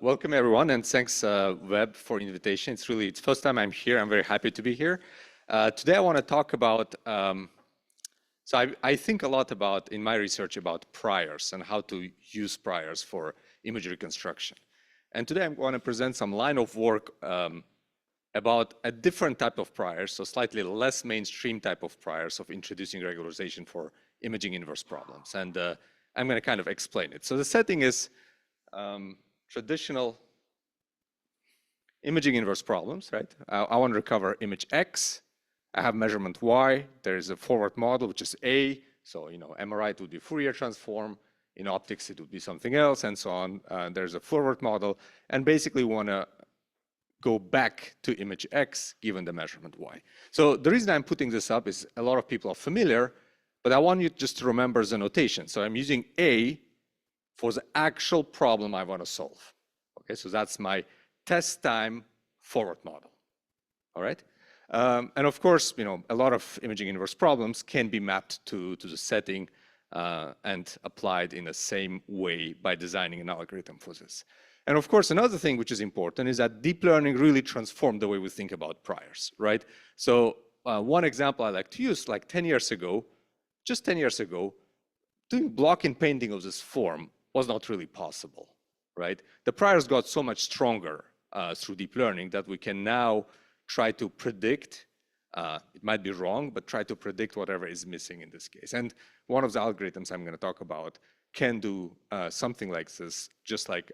Welcome everyone, and thanks Web for invitation. It's the first time I'm here. I'm very happy to be here. Today I want to talk about, I think a lot about, in my research, about priors and how to use priors for image reconstruction. And today I'm going to present some line of work about a different type of priors, so slightly less mainstream type of priors of introducing regularization for imaging inverse problems. And I'm going to kind of explain it. So the setting is traditional imaging inverse problems, right? I want to recover image X. I have measurement Y. There is a forward model, which is A. So, MRI it would be Fourier transform. In optics, it would be something else, and so on. There's a forward model. And basically, we want to go back to image X given the measurement Y. So the reason I'm putting this up is a lot of people are familiar, but I want you just to remember the notation. So I'm using A for the actual problem I want to solve. Okay, so that's my test time forward model. All right? And of course, a lot of imaging inverse problems can be mapped to the setting and applied in the same way by designing an algorithm for this. And of course, another thing which is important is that deep learning really transformed the way we think about priors, right? So one example I like to use, like 10 years ago, just 10 years ago, doing block and painting of this form was not really possible, right? The priors got so much stronger through deep learning that we can now try to predict, it might be wrong, but try to predict whatever is missing in this case. And one of the algorithms I'm going to talk about can do something like this, just like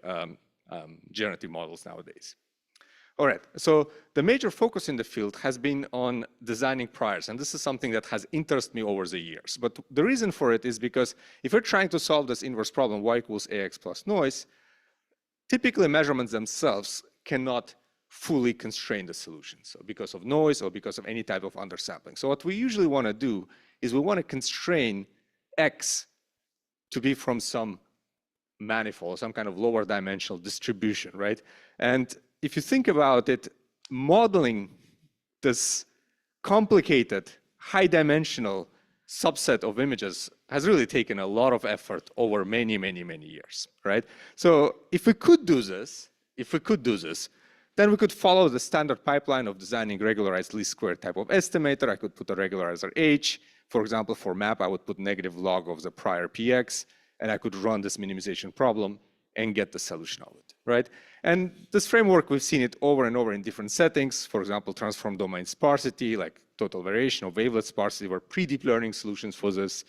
generative models nowadays. All right, so the major focus in the field has been on designing priors, and this is something that has interested me over the years. But the reason for it is because if we're trying to solve this inverse problem, y equals ax plus noise, typically measurements themselves cannot fully constrain the solution, so because of noise or because of any type of undersampling. So what we usually want to do is we want to constrain x to be from some manifold, some kind of lower dimensional distribution, right? And if you think about it, modeling this complicated, high-dimensional subset of images has really taken a lot of effort over many, many, many years, right? So if we could do this, then we could follow the standard pipeline of designing regularized least square type of estimator. I could put a regularizer H. For example, for map, I would put negative log of the prior PX, and I could run this minimization problem and get the solution of it, right? And this framework, we've seen it over and over in different settings. For example, transform domain sparsity, like total variation or wavelet sparsity, were pre-deep learning solutions for this.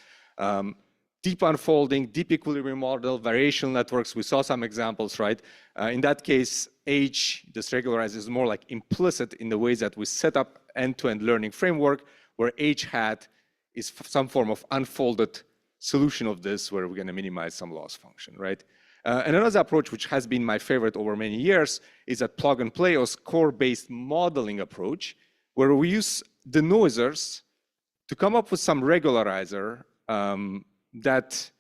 Deep unfolding, deep equilibrium model, variational networks, we saw some examples, right? In that case, H, this regularizer, is more like implicit in the ways that we set up end-to-end learning framework, where H hat is some form of unfolded solution of this, where we're going to minimize some loss function, right? And another approach, which has been my favorite over many years, is a plug-and-play or score-based modeling approach, where we use denoisers to come up with some regularizer that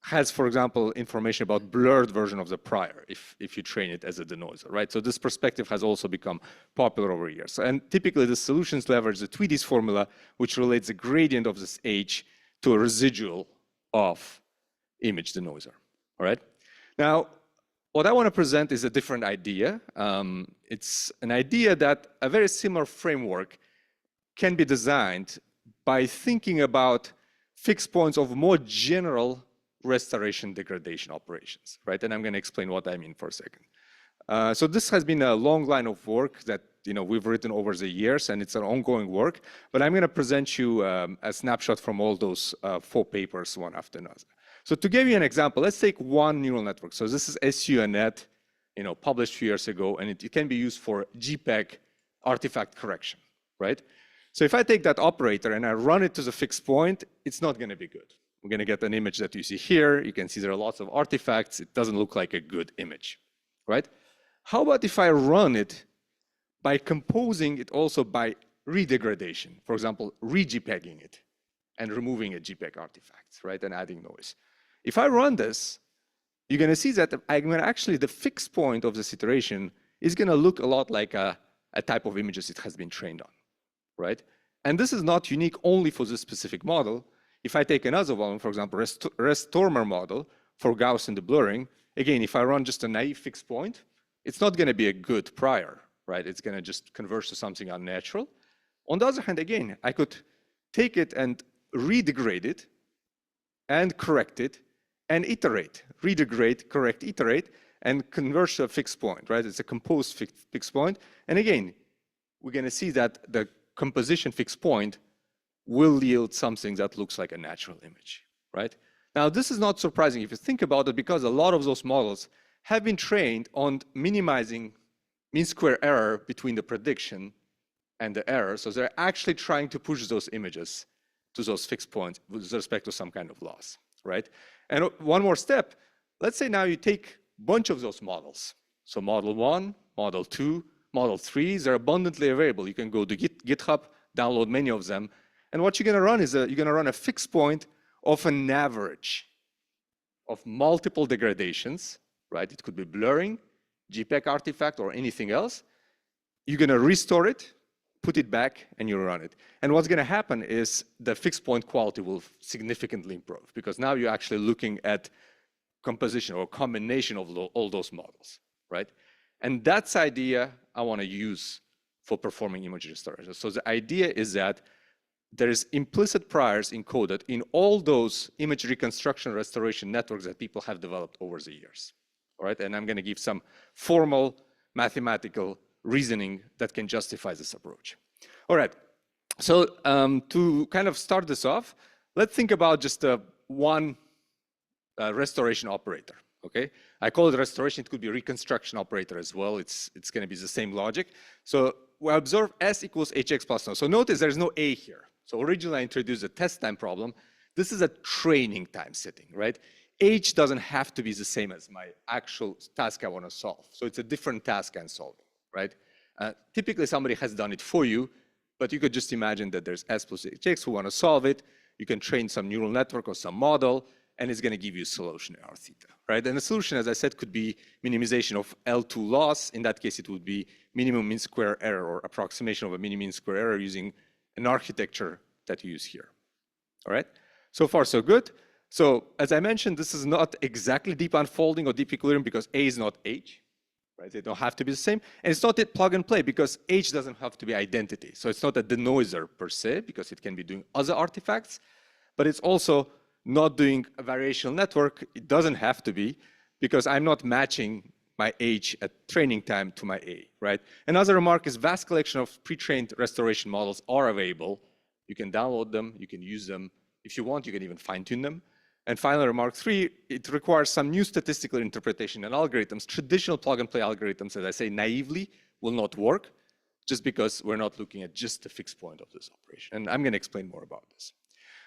has, for example, information about blurred version of the prior, if you train it as a denoiser, right? So this perspective has also become popular over years. And typically, the solutions leverage the Tweedy's formula, which relates the gradient of this H to a residual of image denoiser, all right? Now, what I want to present is a different idea. It's an idea that a very similar framework can be designed by thinking about fixed points of more general restoration degradation operations, right? And I'm going to explain what I mean for a second. So this has been a long line of work that we've written over the years, and it's an ongoing work. But I'm going to present you a snapshot from all those 4 papers, one after another. So to give you an example, let's take one neural network. So this is SUNet, published a few years ago, and it can be used for JPEG artifact correction, right? So if I take that operator and I run it to the fixed point, it's not going to be good. We're going to get an image that you see here. You can see there are lots of artifacts. It doesn't look like a good image, right? How about if I run it by composing it also by redegradation? For example, re-JPEGing it and removing a JPEG artifact, right, and adding noise. If I run this, you're going to see that actually the fixed point of this iteration is going to look a lot like a type of images it has been trained on, right? And this is not unique only for this specific model. If I take another one, for example, Restormer model for Gaussian deblurring, again, if I run just a naive fixed point, it's not going to be a good prior, right? It's going to just converge to something unnatural. On the other hand, again, I could take it and redegrade it and correct it and iterate, redegrade, correct, iterate, and converge to a fixed point, right? It's a composed fixed point. And again, we're going to see that the composition fixed point will yield something that looks like a natural image, right? Now, this is not surprising if you think about it, because a lot of those models have been trained on minimizing mean square error between the prediction and the error. So they're actually trying to push those images to those fixed points with respect to some kind of loss, right? And one more step, let's say now you take a bunch of those models. So model 1, model 2, model 3, they're abundantly available. You can go to GitHub, download many of them. And what you're going to run is you're going to run a fixed point of an average of multiple degradations, right? It could be blurring, JPEG artifact, or anything else. You're going to restore it, put it back, and you run it. And what's going to happen is the fixed point quality will significantly improve, because now you're actually looking at composition or combination of all those models, right? And that's the idea I want to use for performing image restoration. So the idea is that there is implicit priors encoded in all those image reconstruction restoration networks that people have developed over the years. All right, and I'm going to give some formal mathematical reasoning that can justify this approach. All right, so to kind of start this off, let's think about just one restoration operator. Okay, I call it restoration. It could be a reconstruction operator as well. It's going to be the same logic. So we observe S equals HX plus no. So notice there's no A here. So originally I introduced a test time problem. This is a training time setting, right? H doesn't have to be the same as my actual task I want to solve. So it's a different task I'm solving, right? Typically somebody has done it for you, but you could just imagine that there's S plus HX who want to solve it. You can train some neural network or some model, and it's going to give you a solution R theta, right? And the solution, as I said, could be minimization of L2 loss. In that case, it would be minimum mean square error or approximation of a minimum mean square error using an architecture that you use here. All right? So far, so good. So as I mentioned, this is not exactly deep unfolding or deep equilibrium because A is not H, right? They don't have to be the same. And it's not a plug and play because H doesn't have to be identity. So it's not a denoiser per se because it can be doing other artifacts, but it's also not doing a variational network. It doesn't have to be because I'm not matching my H at training time to my A, right? Another remark is vast collection of pre-trained restoration models are available. You can download them, you can use them. If you want, you can even fine-tune them. And final remark 3, it requires some new statistical interpretation and algorithms. Traditional plug-and-play algorithms, as I say, naively will not work just because we're not looking at just the fixed point of this operation. And I'm going to explain more about this.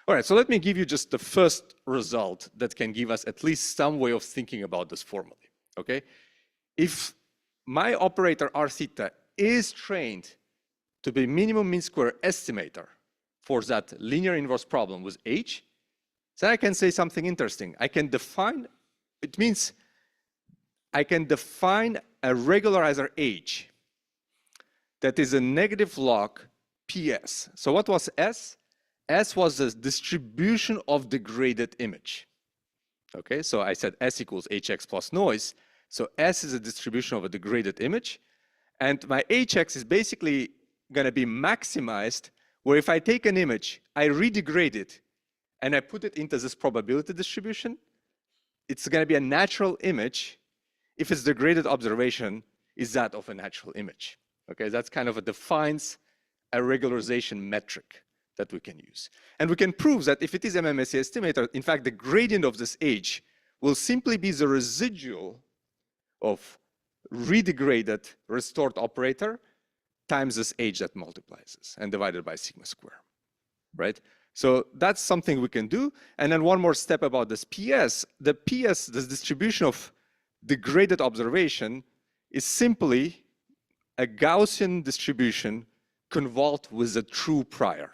All right, so let me give you just the first result that can give us at least some way of thinking about this formally, okay? If my operator R theta is trained to be minimum mean square estimator for that linear inverse problem with H, then I can say something interesting. I can define, it means I can define a regularizer H that is a negative log PS. So what was S? S was the distribution of the graded image. Okay, so I said S equals HX plus noise. So S is a distribution of a degraded image. And my HX is basically going to be maximized where if I take an image, I redegrade it, and I put it into this probability distribution, it's going to be a natural image if its degraded observation is that of a natural image. Okay, that's kind of defines a regularization metric that we can use. And we can prove that if it is MMSE estimator, in fact, the gradient of this H will simply be the residual of redegraded restored operator times this H that multiplies this and divided by sigma square, right? So that's something we can do. And then one more step about this PS. The PS, this distribution of degraded observation, is simply a Gaussian distribution convolved with a true prior.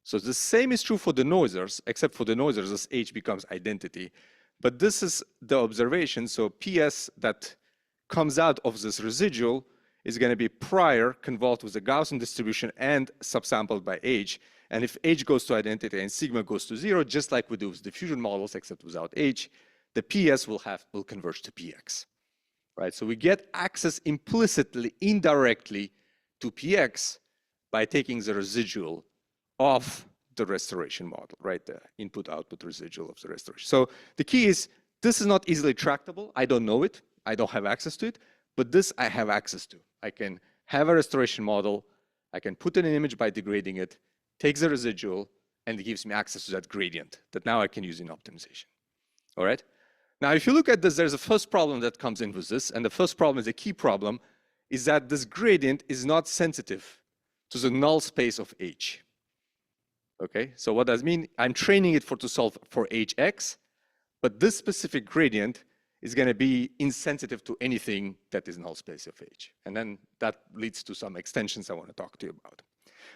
So the same is true for denoisers, except for denoisers, this H becomes identity. But this is the observation. So PS that comes out of this residual is going to be prior convolved with a Gaussian distribution and subsampled by H. And if H goes to identity and sigma goes to 0, just like we do with diffusion models, except without H, the PS will converge to PX, right? So we get access implicitly, indirectly to PX by taking the residual of the restoration model, right? The input-output residual of the restoration. So the key is, this is not easily tractable. I don't know it. I don't have access to it. But this I have access to. I can have a restoration model. I can put in an image by degrading it, take the residual, and it gives me access to that gradient that now I can use in optimization. All right? Now, if you look at this, there's a first problem that comes in with this. And the first problem is a key problem, is that this gradient is not sensitive to the null space of H. Okay, so what does it mean? I'm training it to solve for Hx, but this specific gradient is going to be insensitive to anything that is null space of H. And then that leads to some extensions I want to talk to you about.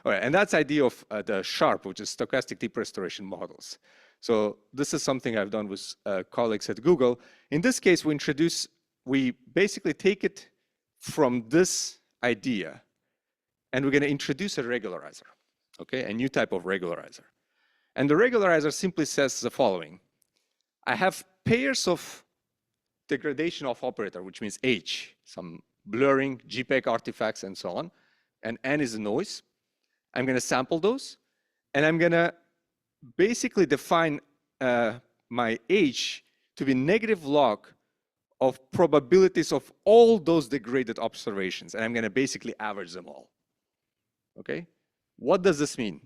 All right, and that's the idea of the SHARP, which is stochastic deep restoration models. So this is something I've done with colleagues at Google. In this case, we basically take it from this idea, and we're going to introduce a regularizer. Okay, a new type of regularizer. And the regularizer simply says the following. I have pairs of degradation of operator, which means H, some blurring, JPEG artifacts, and so on. And N is the noise. I'm going to sample those. And I'm going to basically define my H to be negative log of probabilities of all those degraded observations. And I'm going to basically average them all. Okay? What does this mean?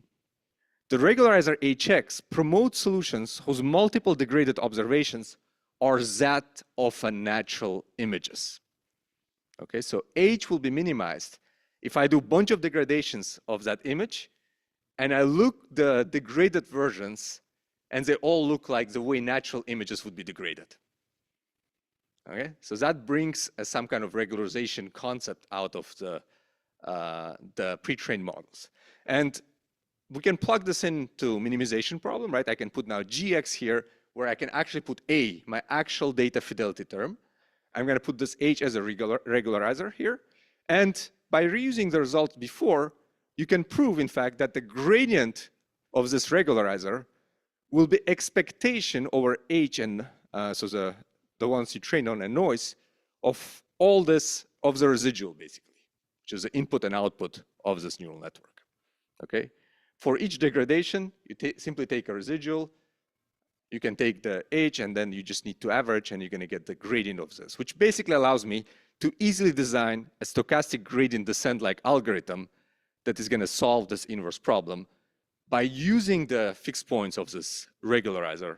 The regularizer Hx promotes solutions whose multiple degraded observations are that of a natural images. Okay, so H will be minimized if I do a bunch of degradations of that image, and I look the degraded versions, and they all look like the way natural images would be degraded. Okay, so that brings some kind of regularization concept out of the pre-trained models. And we can plug this into minimization problem, right? I can put now Gx here, where I can actually put A, my actual data fidelity term. I'm going to put this H as a regularizer here. And by reusing the result before, you can prove, in fact, that the gradient of this regularizer will be expectation over H and so the ones you train on a noise of all this, of the residual, basically, which is the input and output of this neural network. Okay, for each degradation, you simply take a residual. You can take the H, and then you just need to average, and you're going to get the gradient of this, which basically allows me to easily design a stochastic gradient descent-like algorithm that is going to solve this inverse problem by using the fixed points of this regularizer,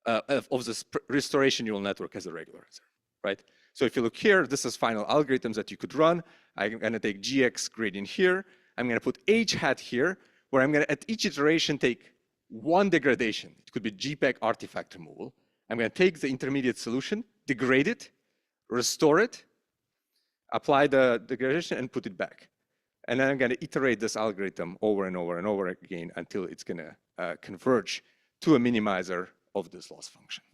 of this restoration neural network as a regularizer, right? So if you look here, this is final algorithms that you could run. I'm going to take Gx gradient here. I'm going to put H hat here, where I'm going to, at each iteration, take one degradation. It could be JPEG artifact removal. I'm going to take the intermediate solution, degrade it, restore it, apply the degradation, and put it back. And then I'm going to iterate this algorithm over and over and over again until it's going to converge to a minimizer of this loss function,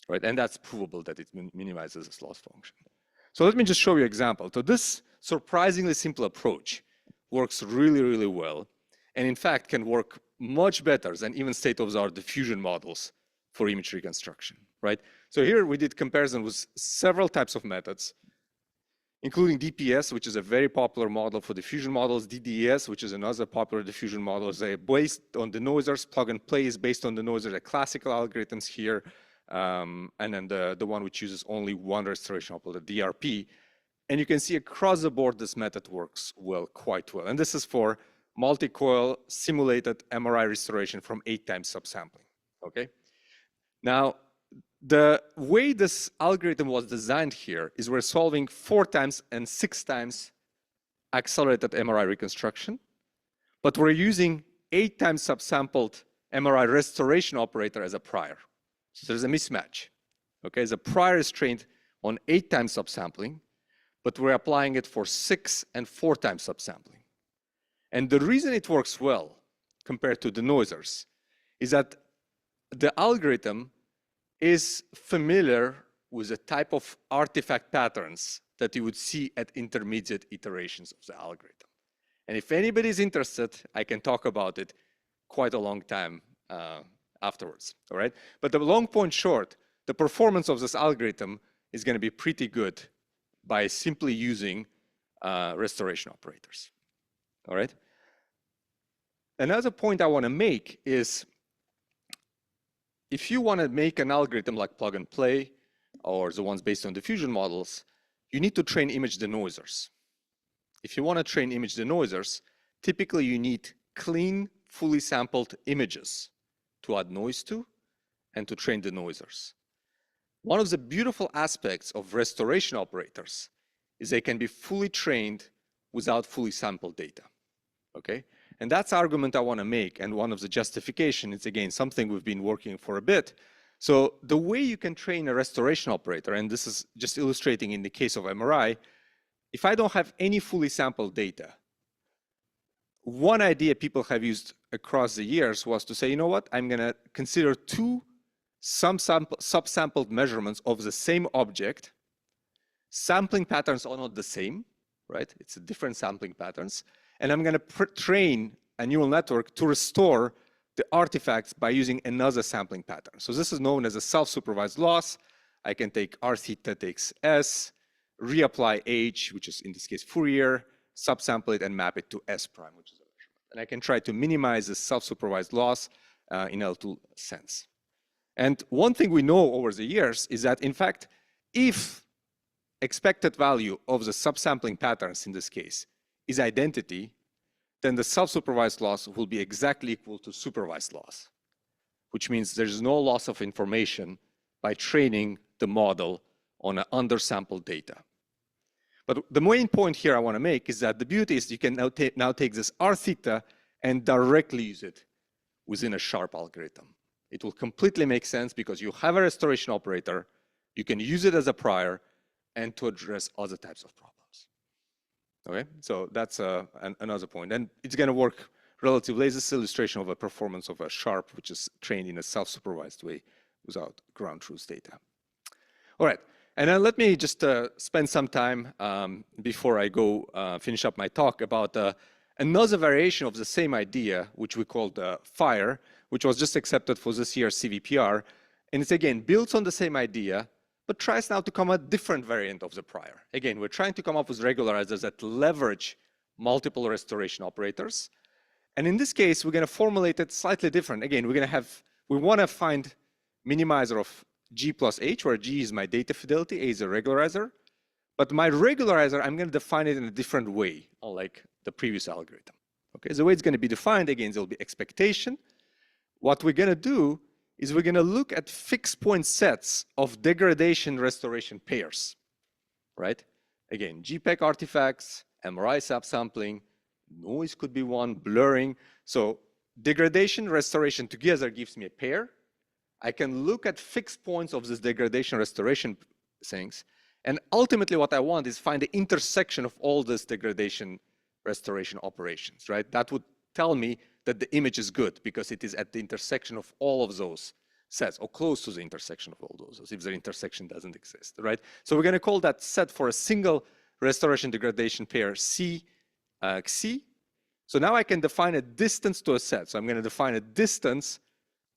right? And that's provable that it minimizes this loss function. So let me just show you an example. So this surprisingly simple approach works really, really well, and in fact can work much better than even state-of-the-art diffusion models for image reconstruction, right? So here we did comparison with several types of methods, including DPS, which is a very popular model for diffusion models, DDES, which is another popular diffusion model. They're based on the noisers, plug and play is based on the noisers, the classical algorithms here, and then the one which uses only one restoration operator, DRP. And you can see across the board, this method works well, quite well. And this is for multi-coil simulated MRI restoration from 8 times subsampling, okay? Now, the way this algorithm was designed here is we're solving 4 times and 6 times accelerated MRI reconstruction, but we're using 8 times subsampled MRI restoration operator as a prior. So there's a mismatch, okay? The prior is trained on 8 times subsampling, but we're applying it for 6 and 4 times subsampling. And the reason it works well compared to the noisers is that the algorithm is familiar with the type of artifact patterns that you would see at intermediate iterations of the algorithm. And if anybody is interested, I can talk about it quite a long time afterwards, all right? But the long point short, the performance of this algorithm is going to be pretty good by simply using restoration operators. All right? Another point I want to make is if you want to make an algorithm like plug and play or the ones based on diffusion models, you need to train image denoisers. If you want to train image denoisers, typically you need clean, fully sampled images to add noise to and to train denoisers. One of the beautiful aspects of restoration operators is they can be fully trained without fully sampled data. Okay? And that's the argument I want to make, and one of the justification is, again, something we've been working for a bit. So the way you can train a restoration operator, and this is just illustrating in the case of MRI, if I don't have any fully sampled data, one idea people have used across the years was to say, you know what, I'm going to consider two subsampled measurements of the same object. Sampling patterns are not the same, right? It's a different sampling patterns. And I'm going to train a neural network to restore the artifacts by using another sampling pattern. So this is known as a self-supervised loss. I can take R theta takes S, reapply H, which is in this case Fourier, subsample it and map it to S prime, which is a measurement. And I can try to minimize the self-supervised loss in L2 sense. And one thing we know over the years is that, in fact, if expected value of the subsampling patterns in this case is identity, then the self-supervised loss will be exactly equal to supervised loss, which means there's no loss of information by training the model on an undersampled data. But the main point here I want to make is that the beauty is you can now take this R theta and directly use it within a sharp algorithm. It will completely make sense because you have a restoration operator, you can use it as a prior, and to address other types of problems. Okay, so that's another point. And it's going to work relatively. This is an illustration of a performance of a sharp, which is trained in a self-supervised way without ground truth data. All right, and then let me just spend some time before I go finish up my talk about another variation of the same idea, which we called FIRE, which was just accepted for this year's CVPR. And it's, again, built on the same idea, but tries now to come up with a different variant of the prior. Again, we're trying to come up with regularizers that leverage multiple restoration operators. And in this case, we're going to formulate it slightly different. Again, we want to find minimizer of G plus H, where G is my data fidelity, A is a regularizer. But my regularizer, I'm going to define it in a different way, unlike the previous algorithm. Okay, the way it's going to be defined, again, there'll be expectation. What we're going to do is we're going to look at fixed point sets of degradation restoration pairs, right? Again, JPEG artifacts, MRI subsampling, noise could be one, blurring. So degradation, restoration together gives me a pair. I can look at fixed points of this degradation restoration things. And ultimately what I want is find the intersection of all this degradation restoration operations, right? That would tell me that the image is good because it is at the intersection of all of those sets or close to the intersection of all those if the intersection doesn't exist, right? So we're going to call that set for a single restoration degradation pair C, Xi. So now I can define a distance to a set. So I'm going to define a distance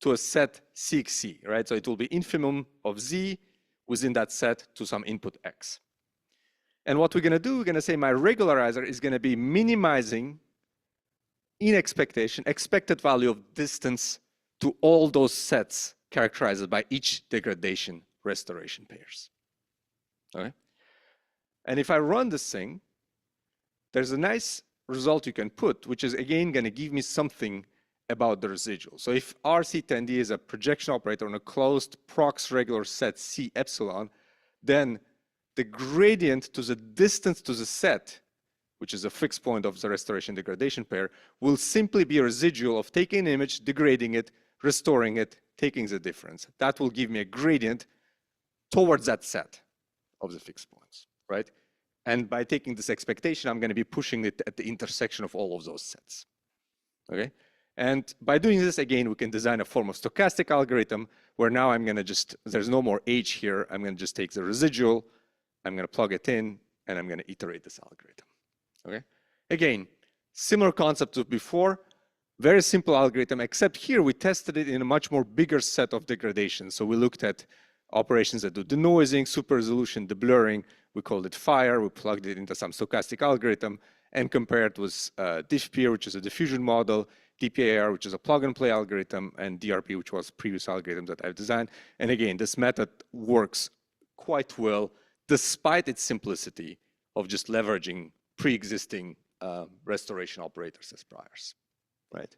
to a set CXC, right? So it will be infimum of Z within that set to some input X. And what we're going to do, we're going to say my regularizer is going to be minimizing in expectation, expected value of distance to all those sets characterized by each degradation restoration pairs. Okay? And if I run this thing, there's a nice result you can put, which is again going to give me something about the residual. So if R theta and D is a projection operator on a closed prox regular set C epsilon, then the gradient to the distance to the set, which is a fixed point of the restoration degradation pair, will simply be a residual of taking an image, degrading it, restoring it, taking the difference. That will give me a gradient towards that set of the fixed points, right? And by taking this expectation, I'm going to be pushing it at the intersection of all of those sets, okay? And by doing this, again, we can design a form of stochastic algorithm where now I'm going to just, there's no more H here, I'm going to just take the residual, I'm going to plug it in, and I'm going to iterate this algorithm. Okay? Again, similar concept to before, very simple algorithm, except here we tested it in a much more bigger set of degradations. So we looked at operations that do denoising, super resolution, deblurring. We called it FIRE. We plugged it into some stochastic algorithm and compared with diffpeer, which is a diffusion model, DPAR, which is a plug-and-play algorithm, and DRP, which was previous algorithm that I've designed. And again, this method works quite well, despite its simplicity of just leveraging pre-existing restoration operators as priors, right?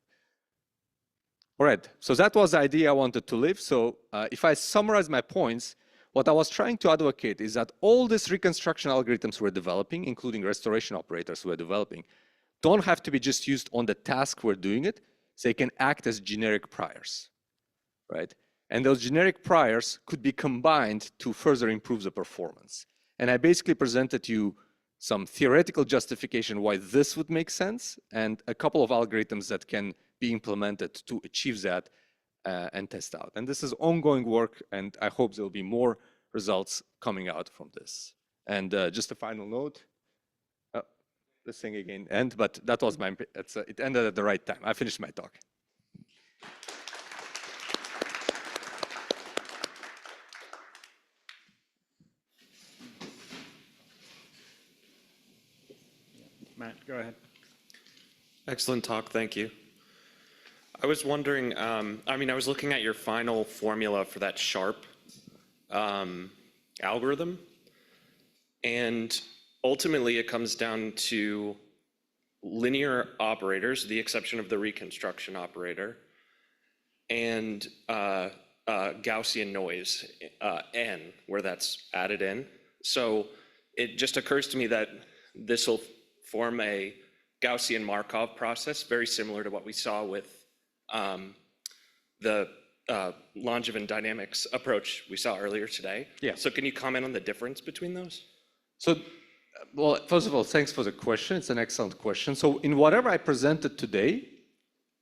All right, so that was the idea I wanted to leave. So if I summarize my points, what I was trying to advocate is that all these reconstruction algorithms we're developing, including restoration operators we're developing, don't have to be just used on the task we're doing it. So they can act as generic priors, right? And those generic priors could be combined to further improve the performance. And I basically presented you some theoretical justification why this would make sense and a couple of algorithms that can be implemented to achieve that and test out. And this is ongoing work, and I hope there will be more results coming out from this. And just a final note, this thing again end, but that was my, it ended at the right time. I finished my talk. Matt, go ahead. Excellent talk, thank you. I was wondering, I was looking at your final formula for that SHARP algorithm, and ultimately it comes down to linear operators, the exception of the reconstruction operator, and Gaussian noise, N, where that's added in. So it just occurs to me that this will form a Gaussian Markov process, very similar to what we saw with the Langevin dynamics approach we saw earlier today. Yeah. So can you comment on the difference between those? So, well, first of all, thanks for the question. It's an excellent question. So in whatever I presented today,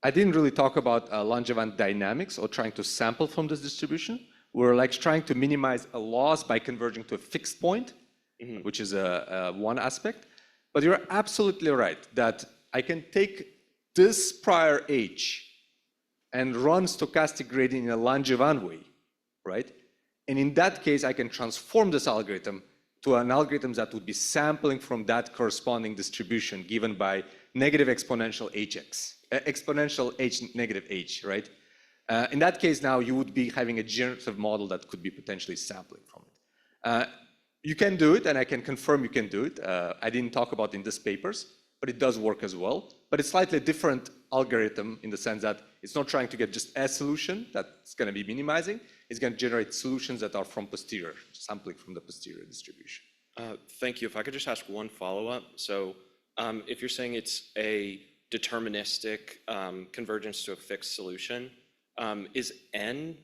I didn't really talk about Langevin dynamics or trying to sample from this distribution. We're like trying to minimize a loss by converging to a fixed point, which is one aspect. But you're absolutely right that I can take this prior H and run stochastic gradient in a Langevin way, right? And in that case, I can transform this algorithm to an algorithm that would be sampling from that corresponding distribution given by negative exponential hx, exponential h negative h, right? In that case, now you would be having a generative model that could be potentially sampling from it. You can do it, and I can confirm you can do it. I didn't talk about in these papers, but it does work as well. But it's slightly different algorithm in the sense that it's not trying to get just a solution that's going to be minimizing. It's going to generate solutions that are from posterior, sampling from the posterior distribution. Thank you. If I could just ask one follow-up. So if you're saying it's a deterministic convergence to a fixed solution, is N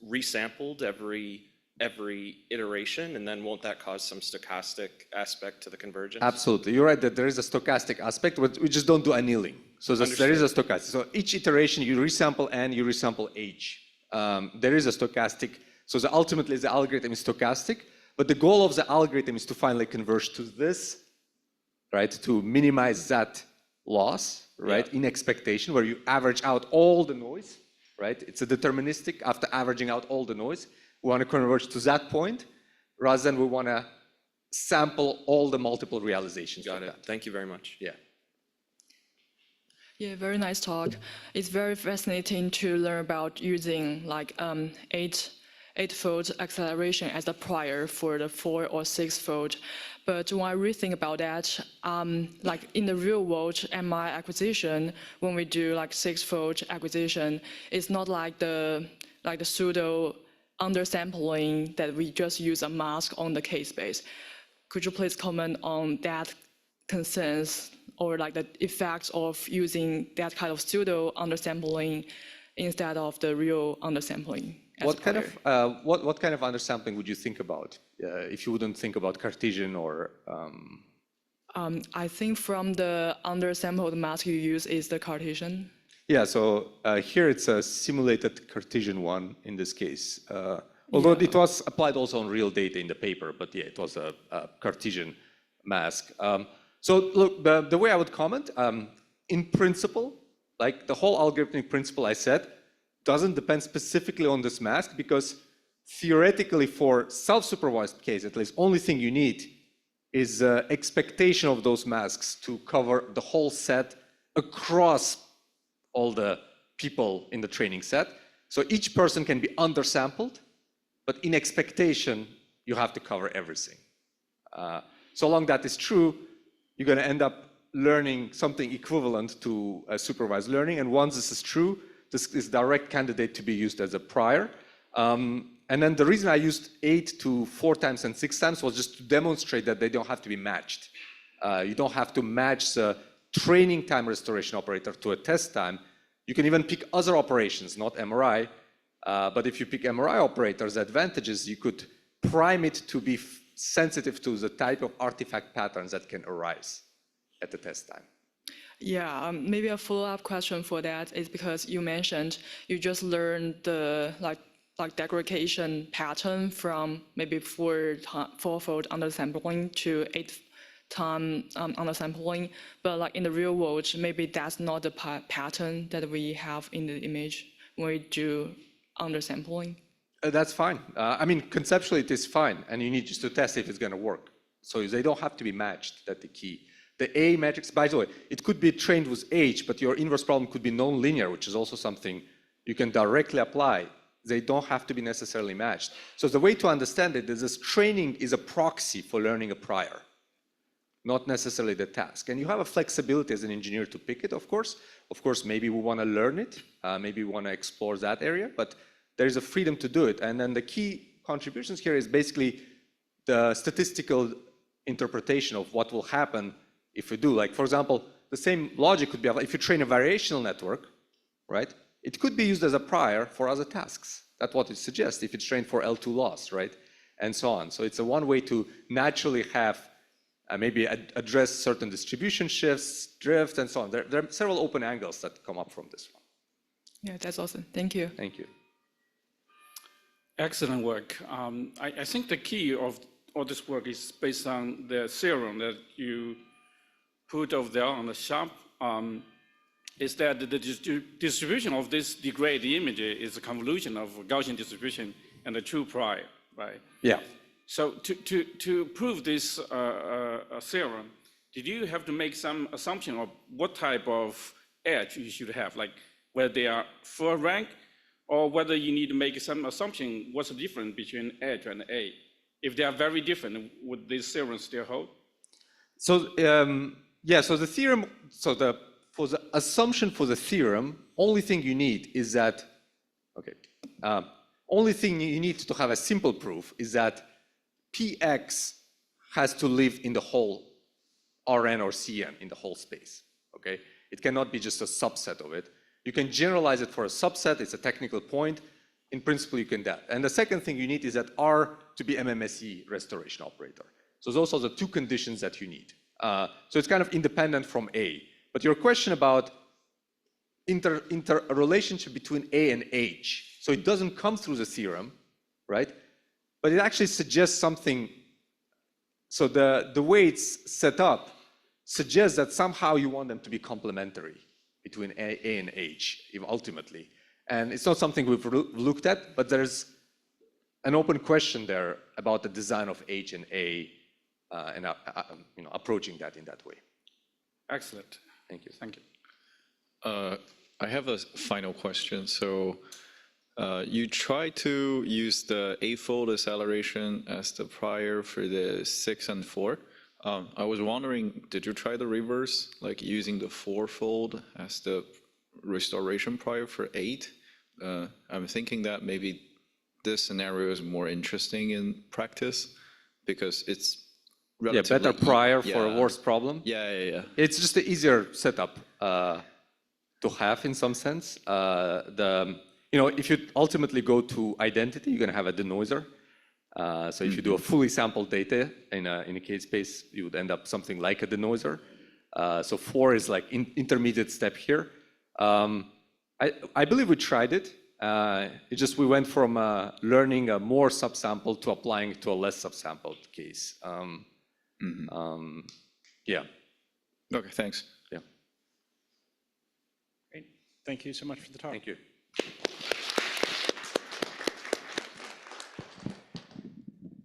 resampled every iteration, and then won't that cause some stochastic aspect to the convergence? Absolutely. You're right that there is a stochastic aspect, but we just don't do annealing. So there is a stochastic. So each iteration, you resample N, you resample H. There is a stochastic. So ultimately, the algorithm is stochastic, but the goal of the algorithm is to finally converge to this, right, to minimize that loss, right, in expectation, where you average out all the noise, right? It's a deterministic after averaging out all the noise. We want to converge to that point rather than we want to sample all the multiple realizations. Got it. Thank you very much. Yeah. Yeah, very nice talk. It's very fascinating to learn about using like eightfold acceleration as the prior for the 4 or 6-fold. But when I really think about that, like in the real world, MI acquisition, when we do like 6-fold acquisition, it's not like the pseudo undersampling that we just use a mask on the k-space. Could you please comment on that concerns or like the effects of using that kind of pseudo undersampling instead of the real undersampling? What kind of undersampling would you think about if you wouldn't think about Cartesian or? I think from the undersampled mask you use is the Cartesian. Yeah, so here it's a simulated Cartesian one in this case. Although it was applied also on real data in the paper, but yeah, it was a Cartesian mask. So look, the way I would comment, in principle, like the whole algorithmic principle I said, doesn't depend specifically on this mask because theoretically, for self-supervised case, at least, only thing you need is expectation of those masks to cover the whole set across all the people in the training set. So each person can be undersampled, but in expectation, you have to cover everything. So long that is true, you're going to end up learning something equivalent to supervised learning. And once this is true, this is direct candidate to be used as a prior. And then the reason I used 8 to 4 times and 6 times was just to demonstrate that they don't have to be matched. You don't have to match the training time restoration operator to a test time. You can even pick other operations, not MRI. But if you pick MRI operators, the advantage is you could prime it to be sensitive to the type of artifact patterns that can arise at the test time. Yeah, maybe a follow-up question for that is because you mentioned you just learned the like degradation pattern from maybe four-fold undersampling to 8-time undersampling, but like in the real world, maybe that's not the pattern that we have in the image when we do undersampling. That's fine. I mean, conceptually it is fine, and you need just to test if it's going to work. So they don't have to be matched. That's the key. The A matrix, by the way, it could be trained with H, but your inverse problem could be non-linear, which is also something you can directly apply. They don't have to be necessarily matched. So the way to understand it is this training is a proxy for learning a prior, not necessarily the task. And you have a flexibility as an engineer to pick it, of course. Of course, maybe we want to learn it. Maybe we want to explore that area, but there is a freedom to do it. And then the key contributions here is basically the statistical interpretation of what will happen if we do. Like, for example, the same logic could be, if you train a variational network, right? It could be used as a prior for other tasks. That's what it suggests if it's trained for L2 loss, right? And so on. So it's a one way to naturally have maybe address certain distribution shifts, drift, and so on. There are several open angles that come up from this one. Yeah, that's awesome. Thank you. Thank you. Excellent work. I think the key of all this work is based on the theorem that you put over there on the sharp, is that the distribution of this degraded image is a convolution of Gaussian distribution and a true prior, right? Yeah. So to prove this theorem, did you have to make some assumption of what type of edge you should have, like whether they are full rank, or whether you need to make some assumption what's the difference between edge and A? If they are very different, would this theorem still hold? So yeah, so the theorem, for the assumption for the theorem, only thing you need is that, okay, only thing you need to have a simple proof is that Px has to live in the whole Rn or Cn, in the whole space, okay? It cannot be just a subset of it. You can generalize it for a subset, it's a technical point. In principle, you can do that. And the second thing you need is that R to be MMSE restoration operator. So those are the two conditions that you need. So it's kind of independent from A. But your question about interrelationship between A and H, so it doesn't come through the theorem, right? But it actually suggests something. So the way it's set up suggests that somehow you want them to be complementary between A and H, ultimately. And it's not something we've looked at, but there's an open question there about the design of H and A, and approaching that in that way. Excellent. Thank you. Thank you. I have a final question. So you try to use the 8-fold acceleration as the prior for the 6 and 4. I was wondering, did you try the reverse, like using the 4-fold as the restoration prior for 8? I'm thinking that maybe this scenario is more interesting in practice because it's relatively better prior for a worse problem. Yeah. It's just an easier setup to have in some sense. If you ultimately go to identity, you're going to have a denoiser. So if you do a fully sampled data in a K space, you would end up something like a denoiser. So 4 is like intermediate step here. I believe we tried it. It just we went from learning a more subsample to applying it to a less subsampled case. Yeah. Okay, thanks. Yeah. Great. Thank you so much for the talk. Thank you.